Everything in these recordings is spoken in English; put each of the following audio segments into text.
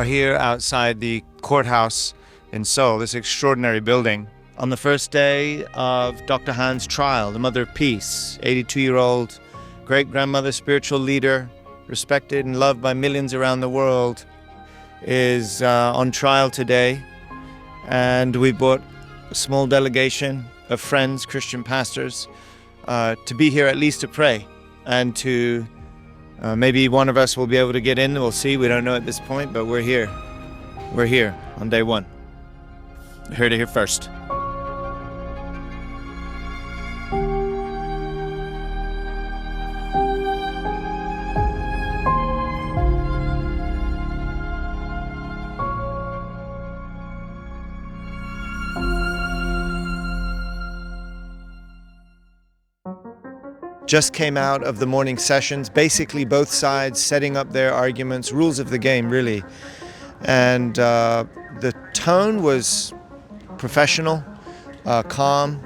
are here outside the courthouse in Seoul, this extraordinary building, on the first day of Dr. Han's trial, the Mother of Peace, 82-year-old great-grandmother, spiritual leader, respected and loved by millions around the world, is on trial today. And we brought a small delegation of friends, Christian pastors, to be here at least to pray, and to maybe one of us will be able to get in. We'll see. We don't know at this point, but we're here. We're here on day one. Heard it here first. Just came out of the morning sessions, basically both sides setting up their arguments, rules of the game, really. And the tone was professional, calm.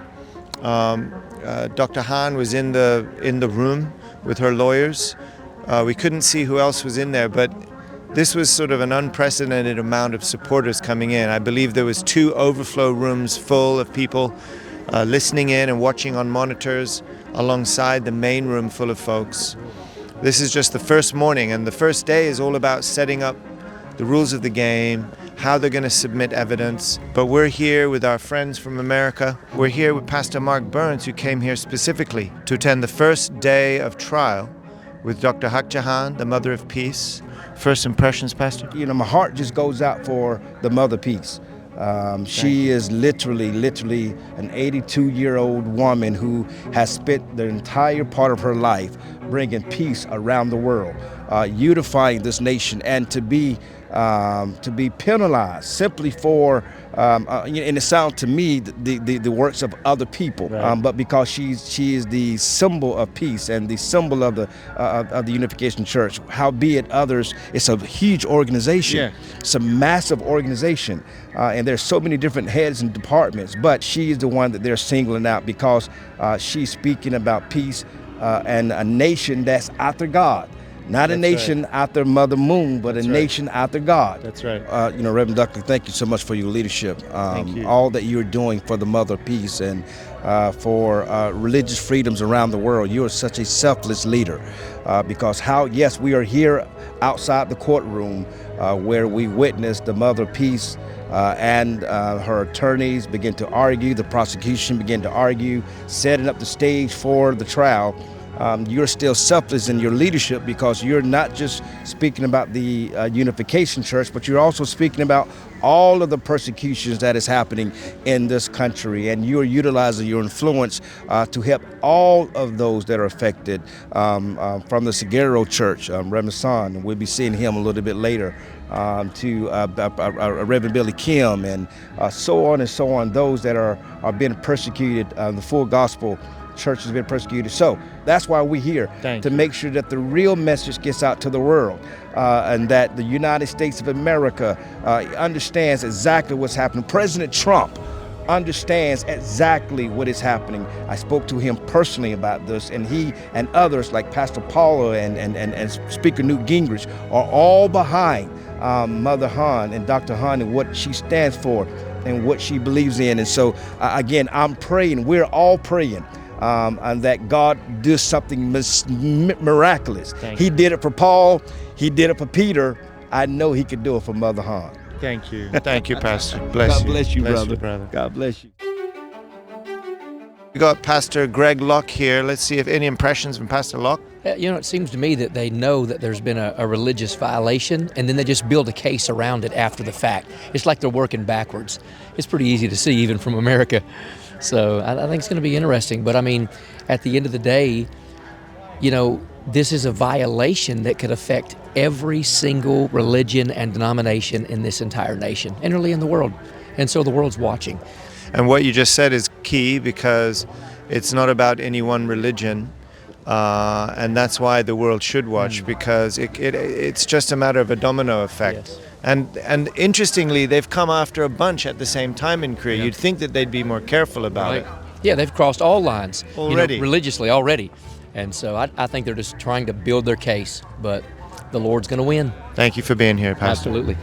Dr. Han was in the room with her lawyers. We couldn't see who else was in there, but this was sort of an unprecedented amount of supporters coming in. I believe there was 2 overflow rooms full of people listening in and watching on monitors, alongside the main room full of folks. This is just the first morning, and the first day is all about setting up the rules of the game, how they're going to submit evidence. But we're here with our friends from America. We're here with Pastor Mark Burns, who came here specifically to attend the first day of trial with Dr. Hak Ja-han, the Mother of Peace. First impressions, Pastor? You know, my heart just goes out for the Mother of Peace. She is literally an 82-year-old woman who has spent the entire part of her life bringing peace around the world, unifying this nation, and to be penalized simply for, and it sounds to me the works of other people, right. But because she is the symbol of peace and the symbol of the Unification Church. Howbeit others, it's a huge organization. Yeah. It's a massive organization, and there's so many different heads and departments. But she is the one that they're singling out because she's speaking about peace and a nation that's after God. Not a nation after Mother Moon, but a nation after God. That's right. Reverend Duckley, thank you so much for your leadership. Thank you. All that you're doing for the Mother of Peace and for religious freedoms around the world. You are such a selfless leader because yes, we are here outside the courtroom where we witnessed the Mother of Peace and her attorneys begin to argue, the prosecution began to argue, setting up the stage for the trial. You're still selfless in your leadership because you're not just speaking about the Unification Church, but you're also speaking about all of the persecutions that is happening in this country, and you're utilizing your influence to help all of those that are affected from the Seguro Church, Reverend Son, and we'll be seeing him a little bit later, to Reverend Billy Kim, and so on and so on, those that are being persecuted, the full gospel church has been persecuted. So that's why we're here, to make sure that the real message gets out to the world, and that the United States of America understands exactly what's happening. President Trump understands exactly what is happening. I spoke to him personally about this, and he and others like Pastor Paula and Speaker Newt Gingrich are all behind Mother Han and Dr. Han and what she stands for and what she believes in. And so again, I'm praying, we're all praying, and that God does something miraculous. He did it for Paul, he did it for Peter. I know he could do it for Mother Han. Thank you. Thank you, Pastor. Bless you. God bless you, bless brother. You, God bless you. We got Pastor Greg Locke here. Let's see if any impressions from Pastor Locke. It seems to me that they know that there's been a religious violation, and then they just build a case around it after the fact. It's like they're working backwards. It's pretty easy to see, even from America. So I think it's going to be interesting. But I mean, at the end of the day, this is a violation that could affect every single religion and denomination in this entire nation, and really in the world. And so the world's watching. And what you just said is key, because it's not about any one religion. And that's why the world should watch, because it's just a matter of a domino effect. Yes. And interestingly, they've come after a bunch at the same time in Korea. Yeah. You'd think that they'd be more careful about it. Yeah, they've crossed all lines already, religiously already. And so I think they're just trying to build their case, but the Lord's going to win. Thank you for being here, Pastor. Absolutely.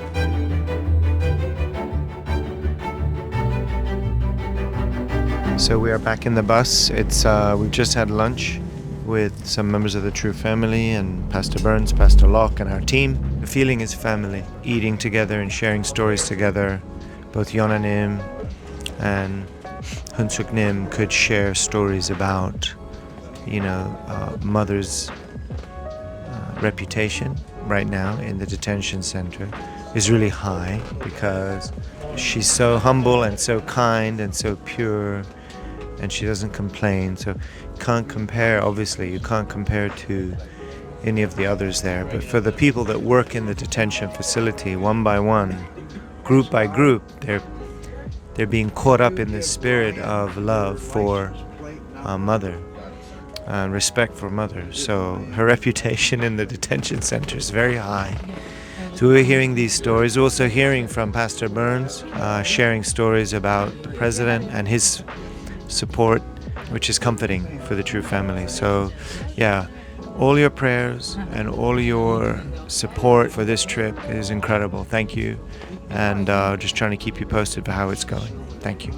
So we are back in the bus. We've just had lunch with some members of the True Family and Pastor Burns, Pastor Locke, and our team. The feeling is family, eating together and sharing stories together. Both Yonanim and Hunsuk Nim could share stories about, mother's reputation right now in the detention center is really high because she's so humble and so kind and so pure, and she doesn't complain. So you can't compare to any of the others there. But for the people that work in the detention facility, one by one, group by group, they're being caught up in this spirit of love for mother and respect for mother. So her reputation in the detention center is very high. So we're hearing these stories, also hearing from Pastor Burns, sharing stories about the president and his support, which is comforting for the True Family. So yeah, all your prayers and all your support for this trip is incredible. Thank you. And just trying to keep you posted for how it's going. Thank you.